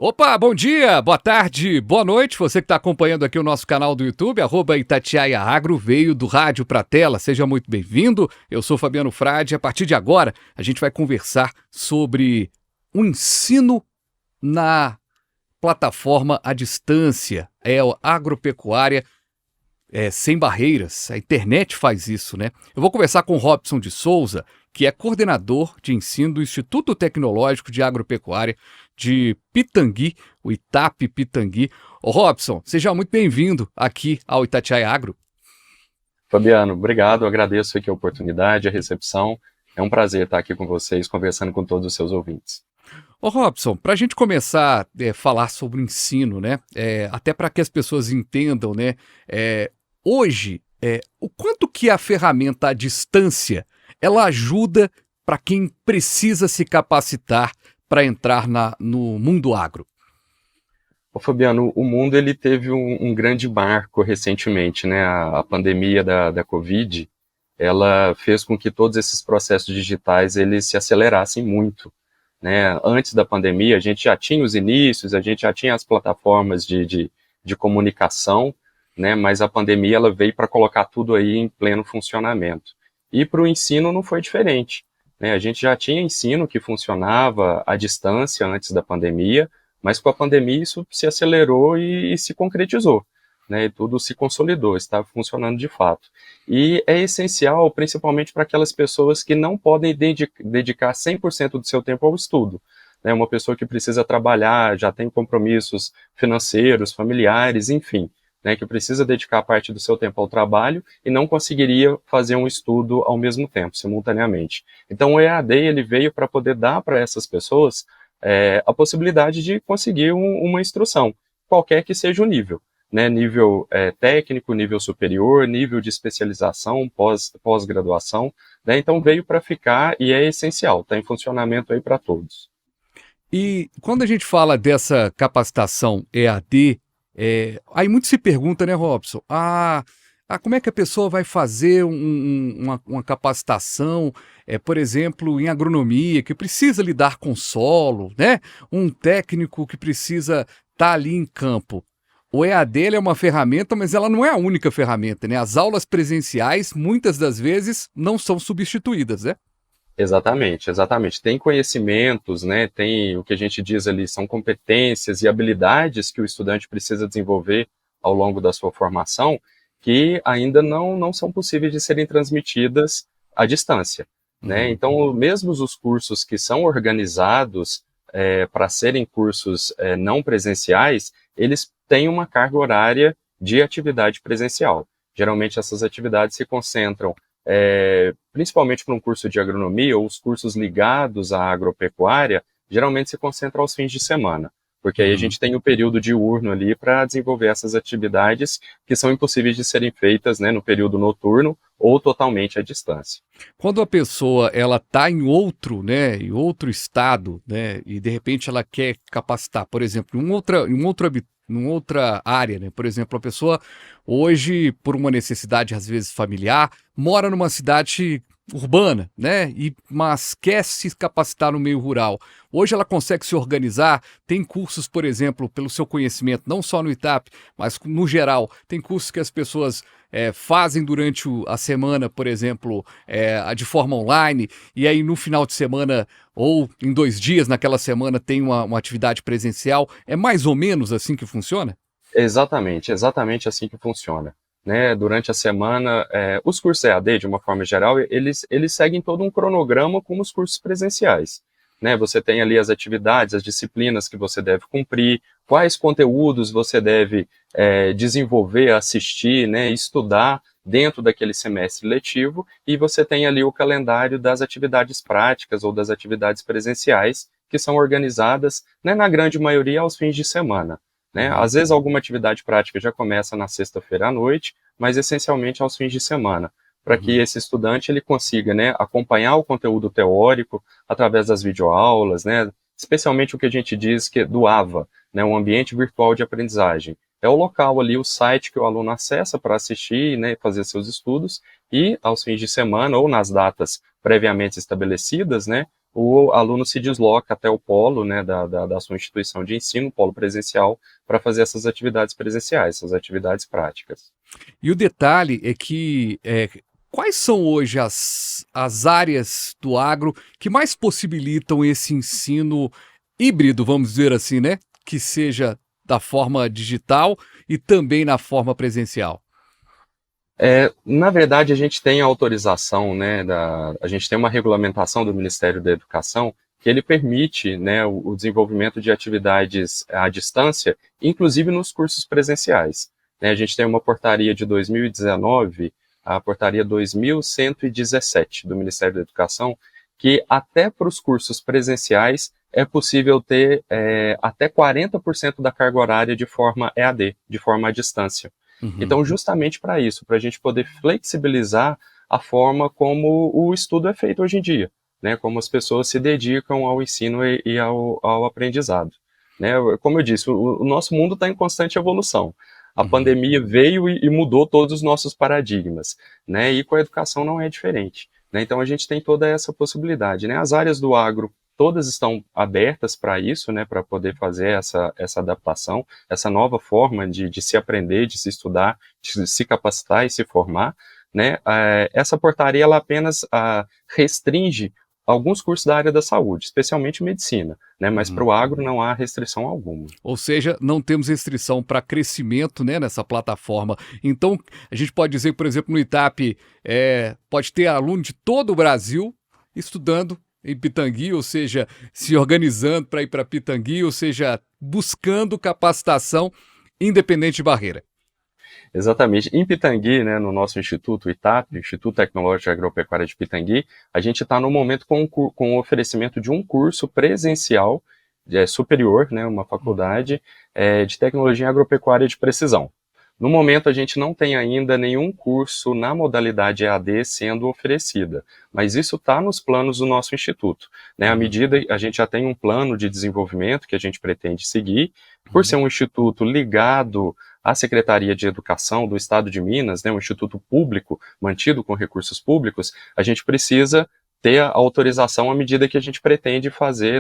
Opa, bom dia, boa tarde, boa noite. Você que está acompanhando aqui o nosso canal do YouTube, @Itatiaia Agro, veio do rádio para a tela. Seja muito bem-vindo. Eu sou Fabiano Frade. A partir de agora, a gente vai conversar sobre o ensino na plataforma à distância. É a agropecuária sem barreiras. A internet faz isso, né? Eu vou conversar com o Robson de Souza, que é coordenador de ensino do Instituto Tecnológico de Agropecuária de Pitangui, o ITAP Pitangui. Ô Robson, seja muito bem-vindo aqui ao Itatiaia Agro. Fabiano, obrigado, agradeço aqui a oportunidade, a recepção. É um prazer estar aqui com vocês, conversando com todos os seus ouvintes. Ô Robson, para a gente começar a falar sobre o ensino, né? Até para que as pessoas entendam, né? Hoje, o quanto que a ferramenta à distância ela ajuda para quem precisa se capacitar para entrar no mundo agro? Ô, Fabiano, o mundo ele teve um grande marco recentemente, né? A pandemia da Covid, ela fez com que todos esses processos digitais eles se acelerassem muito, né? Antes da pandemia, a gente já tinha os inícios, a gente já tinha as plataformas de comunicação, né? Mas a pandemia ela veio para colocar tudo aí em pleno funcionamento. E para o ensino não foi diferente, né? A gente já tinha ensino que funcionava à distância antes da pandemia, mas com a pandemia isso se acelerou e se concretizou, né? E tudo se consolidou, está funcionando de fato. E é essencial, principalmente para aquelas pessoas que não podem dedicar 100% do seu tempo ao estudo, né? Uma pessoa que precisa trabalhar, já tem compromissos financeiros, familiares, enfim, né? Que precisa dedicar parte do seu tempo ao trabalho e não conseguiria fazer um estudo ao mesmo tempo, simultaneamente. Então o EAD ele veio para poder dar para essas pessoas a possibilidade de conseguir uma instrução, qualquer que seja o nível, né? Nível técnico, nível superior, nível de especialização, pós-graduação, né? Então veio para ficar e é essencial, está em funcionamento aí para todos. E quando a gente fala dessa capacitação EAD, aí muito se pergunta, né, Robson? Como é que a pessoa vai fazer uma capacitação, por exemplo, em agronomia, que precisa lidar com solo, né? Um técnico que precisa estar ali em campo. O EAD ele é uma ferramenta, mas ela não é a única ferramenta, né? As aulas presenciais, muitas das vezes, não são substituídas, né? Exatamente, exatamente. Tem conhecimentos, né? Tem o que a gente diz ali, são competências e habilidades que o estudante precisa desenvolver ao longo da sua formação, que ainda não são possíveis de serem transmitidas à distância, né? Uhum. Então, mesmo os cursos que são organizados para serem cursos não presenciais, eles têm uma carga horária de atividade presencial. Geralmente, essas atividades se concentram principalmente para um curso de agronomia ou os cursos ligados à agropecuária, geralmente se concentram aos fins de semana, porque aí a Uhum. gente tem o período diurno ali para desenvolver essas atividades que são impossíveis de serem feitas, né, no período noturno ou totalmente à distância. Quando a pessoa ela está em outro, né, em outro estado, né, e de repente ela quer capacitar, por exemplo, em outra área, né? Por exemplo, a pessoa hoje, por uma necessidade às vezes familiar, mora numa cidade urbana, né? Mas quer se capacitar no meio rural. Hoje ela consegue se organizar, tem cursos, por exemplo, pelo seu conhecimento, não só no ITAP, mas no geral, tem cursos que as pessoas fazem durante a semana, por exemplo, de forma online, e aí no final de semana ou em 2 dias naquela semana tem uma atividade presencial. É mais ou menos assim que funciona? Exatamente, exatamente assim que funciona. Né, durante a semana, os cursos EAD, de uma forma geral, eles seguem todo um cronograma como os cursos presenciais. Né, você tem ali as atividades, as disciplinas que você deve cumprir, quais conteúdos você deve desenvolver, assistir, né, estudar dentro daquele semestre letivo, e você tem ali o calendário das atividades práticas ou das atividades presenciais, que são organizadas, né, na grande maioria, aos fins de semana. Né? Uhum. Às vezes alguma atividade prática já começa na sexta-feira à noite, mas essencialmente aos fins de semana, para que Uhum. esse estudante ele consiga, né, acompanhar o conteúdo teórico através das videoaulas, né, especialmente o que a gente diz que é do AVA, né, um ambiente virtual de aprendizagem. É o local ali, o site que o aluno acessa para assistir, né, fazer seus estudos, e aos fins de semana ou nas datas previamente estabelecidas, né, o aluno se desloca até o polo, né, da sua instituição de ensino, polo presencial, para fazer essas atividades presenciais, essas atividades práticas. E o detalhe é que quais são hoje as áreas do agro que mais possibilitam esse ensino híbrido, vamos dizer assim, né? Que seja da forma digital e também na forma presencial. Na verdade, a gente tem a autorização, né, a gente tem uma regulamentação do Ministério da Educação que ele permite, né, o desenvolvimento de atividades à distância, inclusive nos cursos presenciais. Né, a gente tem uma portaria de 2019, a portaria 2117 do Ministério da Educação, que até para os cursos presenciais é possível ter até 40% da carga horária de forma EAD, de forma à distância. Uhum. Então, justamente para isso, para a gente poder flexibilizar a forma como o estudo é feito hoje em dia, né? Como as pessoas se dedicam ao ensino e ao aprendizado. Né? Como eu disse, o nosso mundo está em constante evolução. A pandemia veio e mudou todos os nossos paradigmas, né? E com a educação não é diferente. Né? Então, a gente tem toda essa possibilidade. Né? As áreas do agro todas estão abertas para isso, né, para poder fazer essa adaptação, essa nova forma de se aprender, de se estudar, de se capacitar e se formar. Né? Essa portaria ela apenas restringe alguns cursos da área da saúde, especialmente medicina, né? Mas para o agro não há restrição alguma. Ou seja, não temos restrição para crescimento, né, nessa plataforma. Então, a gente pode dizer, por exemplo, no ITAP, pode ter aluno de todo o Brasil estudando em Pitangui, ou seja, se organizando para ir para Pitangui, ou seja, buscando capacitação independente de barreira. Exatamente. Em Pitangui, né, no nosso instituto, o ITAP, Instituto Tecnológico Agropecuário de Pitangui, a gente está no momento com o oferecimento de um curso presencial superior, né, uma faculdade de tecnologia agropecuária de precisão. No momento, a gente não tem ainda nenhum curso na modalidade EAD sendo oferecida, mas isso está nos planos do nosso instituto. Né? À medida, a gente já tem um plano de desenvolvimento que a gente pretende seguir, por ser um instituto ligado à Secretaria de Educação do Estado de Minas, né, um instituto público, mantido com recursos públicos, a gente precisa ter a autorização à medida que a gente pretende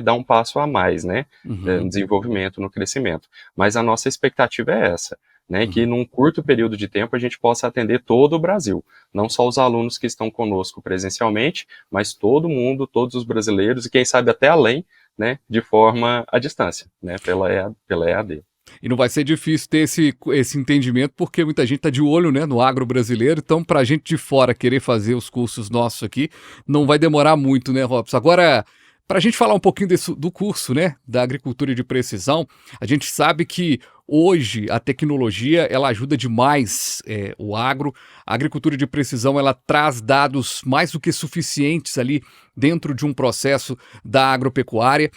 dar um passo a mais, né, no desenvolvimento, no crescimento. Mas a nossa expectativa é essa. Né, que num curto período de tempo a gente possa atender todo o Brasil, não só os alunos que estão conosco presencialmente, mas todo mundo, todos os brasileiros e quem sabe até além, né, de forma à distância, né, pela EAD. E não vai ser difícil ter esse entendimento, porque muita gente está de olho, né, no agro brasileiro, então para a gente de fora querer fazer os cursos nossos aqui, não vai demorar muito, né, Robson? Agora, para a gente falar um pouquinho do curso, né, da agricultura de precisão, a gente sabe que hoje a tecnologia ela ajuda demais o agro. A agricultura de precisão ela traz dados mais do que suficientes ali dentro de um processo da agropecuária.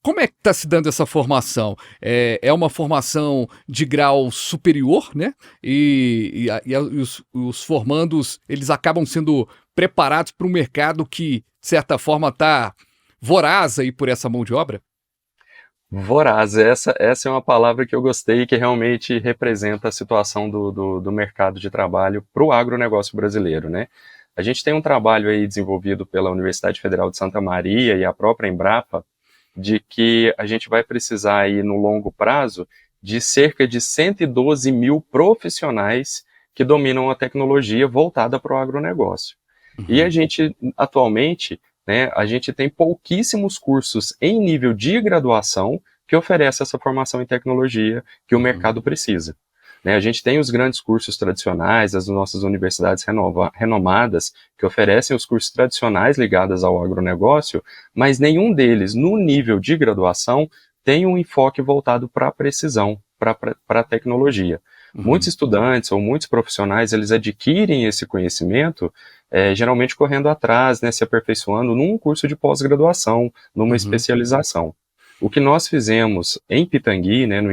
Como é que está se dando essa formação? É uma formação de grau superior, né? E os formandos eles acabam sendo preparados para um mercado que, de certa forma, está voraz aí por essa mão de obra? Voraz, essa é uma palavra que eu gostei e que realmente representa a situação do mercado de trabalho para o agronegócio brasileiro, né? A gente tem um trabalho aí desenvolvido pela Universidade Federal de Santa Maria e a própria Embrapa, de que a gente vai precisar aí no longo prazo de cerca de 112 mil profissionais que dominam a tecnologia voltada para o agronegócio. E a gente, atualmente, né, a gente tem pouquíssimos cursos em nível de graduação que oferecem essa formação em tecnologia que o mercado precisa. Né, a gente tem os grandes cursos tradicionais, as nossas universidades renomadas, que oferecem os cursos tradicionais ligados ao agronegócio, mas nenhum deles, no nível de graduação, tem um enfoque voltado para a precisão, para a tecnologia. Muitos estudantes ou muitos profissionais, eles adquirem esse conhecimento, geralmente correndo atrás, né, se aperfeiçoando num curso de pós-graduação, numa especialização. O que nós fizemos em Pitangui, né, no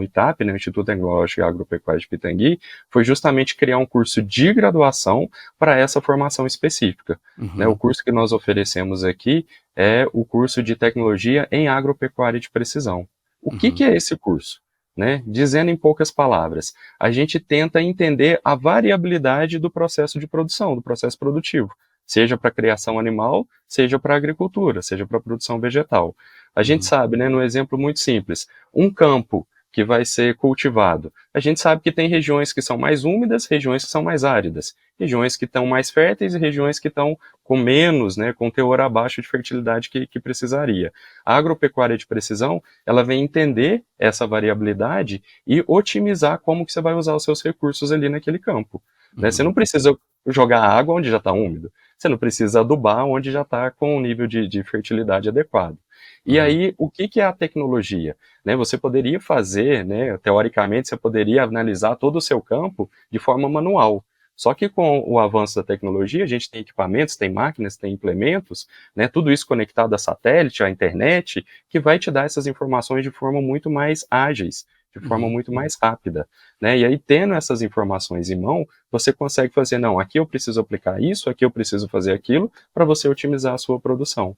ITAP, né, no Instituto Tecnológico e Agropecuário de Pitangui, foi justamente criar um curso de graduação para essa formação específica. Né, o curso que nós oferecemos aqui é o curso de Tecnologia em Agropecuária de Precisão. O que é esse curso? Né? Dizendo em poucas palavras, a gente tenta entender a variabilidade do processo de produção, do processo produtivo. seja para criação animal, seja para agricultura, seja para produção vegetal. A gente sabe, né, num exemplo muito simples, um campo que vai ser cultivado, a gente sabe que tem regiões que são mais úmidas, regiões que são mais áridas, regiões que estão mais férteis e regiões que estão com menos, né, com teor abaixo de fertilidade que precisaria. A agropecuária de precisão, ela vem entender essa variabilidade e otimizar como que você vai usar os seus recursos ali naquele campo. Né? Você não precisa jogar água onde já está úmido, você não precisa adubar onde já está com um nível de fertilidade adequado. E aí, o que é a tecnologia? Né, você poderia fazer, né, teoricamente, você poderia analisar todo o seu campo de forma manual. Só que com o avanço da tecnologia, a gente tem equipamentos, tem máquinas, tem implementos, né, tudo isso conectado a satélite, à internet, que vai te dar essas informações de forma muito mais ágeis, de forma muito mais rápida. Né? E aí, tendo essas informações em mão, você consegue fazer, não, aqui eu preciso aplicar isso, aqui eu preciso fazer aquilo, para você otimizar a sua produção.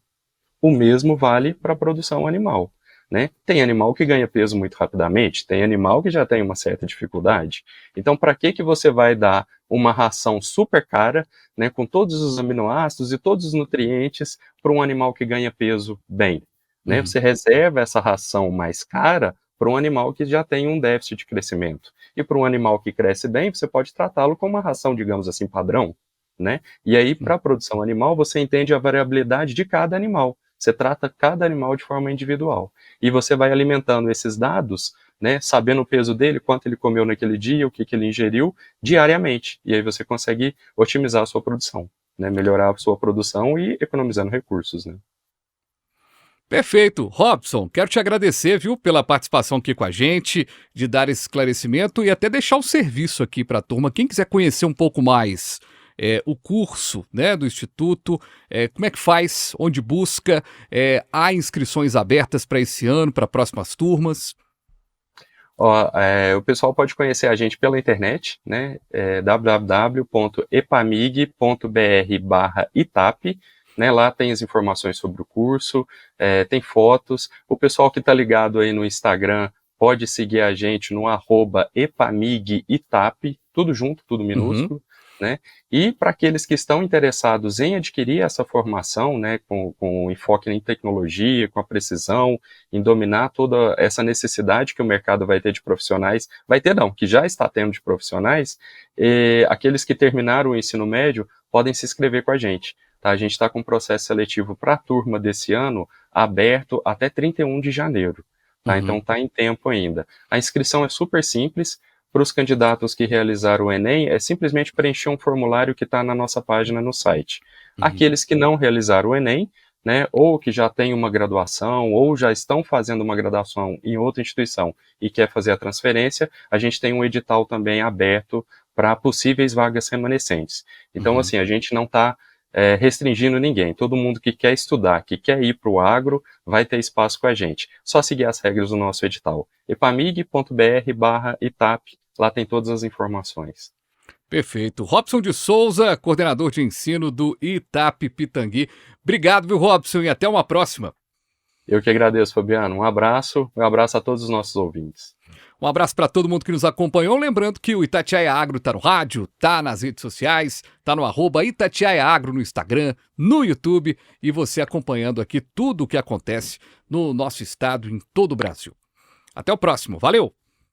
O mesmo vale para a produção animal. Né? Tem animal que ganha peso muito rapidamente, tem animal que já tem uma certa dificuldade. Então, para que você vai dar uma ração super cara, né, com todos os aminoácidos e todos os nutrientes para um animal que ganha peso bem? Né? Você reserva essa ração mais cara para um animal que já tem um déficit de crescimento. E para um animal que cresce bem, você pode tratá-lo como uma ração, digamos assim, padrão. Né? E aí, para a produção animal, você entende a variabilidade de cada animal. Você trata cada animal de forma individual. E você vai alimentando esses dados, né, sabendo o peso dele, quanto ele comeu naquele dia, o que ele ingeriu, diariamente. E aí você consegue otimizar a sua produção, né, melhorar a sua produção e economizando recursos. Né. Perfeito. Robson, quero te agradecer, viu, pela participação aqui com a gente, de dar esse esclarecimento e até deixar o serviço aqui para a turma. Quem quiser conhecer um pouco mais o curso, né, do Instituto, como é que faz, onde busca, há inscrições abertas para esse ano, para próximas turmas? O pessoal pode conhecer a gente pela internet, né, www.epamig.br/itap, né, lá tem as informações sobre o curso, tem fotos. O pessoal que está ligado aí no Instagram pode seguir a gente no @epamigitap, tudo junto, tudo minúsculo. Né? E para aqueles que estão interessados em adquirir essa formação, né, com enfoque em tecnologia, com a precisão, em dominar toda essa necessidade que o mercado vai ter de profissionais, vai ter não, que já está tendo de profissionais, aqueles que terminaram o ensino médio podem se inscrever com a gente. Tá? A gente está com um processo seletivo para a turma desse ano aberto até 31 de janeiro. Tá? Então está em tempo ainda. A inscrição é super simples. Para os candidatos que realizaram o Enem, é simplesmente preencher um formulário que está na nossa página no site. Aqueles que não realizaram o Enem, né, ou que já têm uma graduação, ou já estão fazendo uma graduação em outra instituição e quer fazer a transferência, a gente tem um edital também aberto para possíveis vagas remanescentes. Então, assim, a gente não está restringindo ninguém. Todo mundo que quer estudar, que quer ir para o agro, vai ter espaço com a gente. Só seguir as regras do nosso edital. epamig.br/itap, lá tem todas as informações. Perfeito. Robson de Souza, coordenador de ensino do Itap Pitangui. Obrigado, viu, Robson, e até uma próxima. Eu que agradeço, Fabiano. Um abraço a todos os nossos ouvintes. Um abraço para todo mundo que nos acompanhou. Lembrando que o Itatiaia Agro está no rádio, está nas redes sociais, está no @Itatiaia Agro no Instagram, no YouTube, e você acompanhando aqui tudo o que acontece no nosso estado, em todo o Brasil. Até o próximo. Valeu!